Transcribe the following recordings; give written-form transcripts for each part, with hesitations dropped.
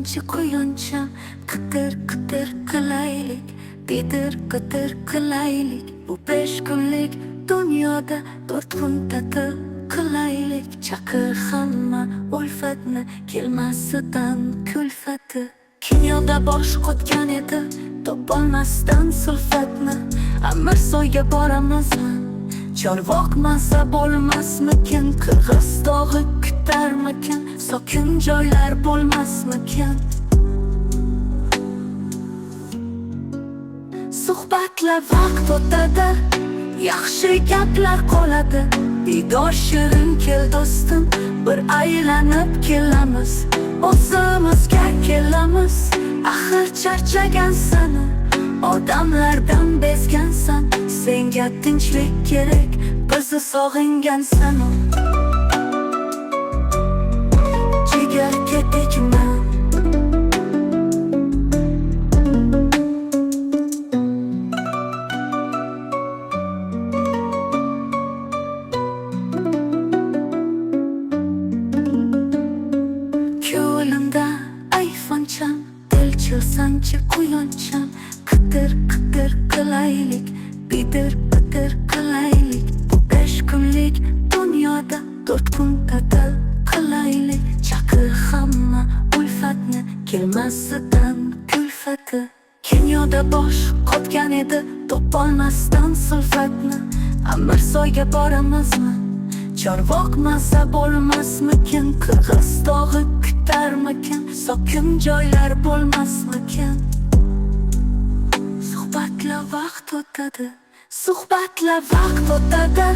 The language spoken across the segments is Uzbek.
sanchi quyoncham, qitir qitir qilaylik, bidir qitir qilaylik. Bu 5 kunlik dunyoda 4 kun ta'til qilaylik. Chaqir hamma ulfatni, kelmasidan kulfati. Kinyoda bosh qotgan edi, topolmasdan sulfatni. Amirsoyga boramizmi? Chorvoq maza bo'lmasmikin? Qirg'izdog'i kutarmikin? Sokin joylar bo'lmasmikin? Suhbatlar vaqt o'tadi, yaxshi gaplar qoladi. Diydor shirin kel do'stim, bir aylanib kelamiz, o'zimizga kelamiz. Axir charchagansan, odamlardan bezgansan, senga tinchlik kerak, bizni sog'ingansan. Jigarga tegma, ko'limda ayfoncham, dilchil sanchi quyoncham. Qitir qitir qilaylik, bidir bidir qilaylik. Bu 5 kunlik dunyoda 4 kun ta'til qilaylik. Chaqir hamma ulfatni, kelmasidan kulfati. Kenyoda bosh qotgan edi, topolmasdan sulfatni. Amirsoyga boramizmi? Chorvoq maza bo'lmasmikin? Qirg'izdog'i kutarmikin? Sokin joylar bo'lmasmikin? Suhbatlar vaqt o'tadi, suhbatlar vaqt o'tadi,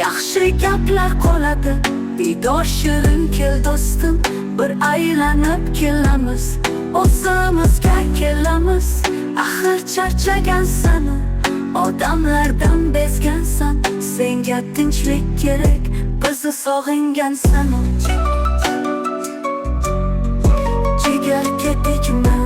yaxshi gaplar qoladi. Diydor shirin kel do'stim, bir aylanib kelamiz, o'zimizga kelamiz. Axir charchagansan, odamlardan bezgansan, senga tinchlik kerak, bizni sog'ingansan. Jigarga tegma,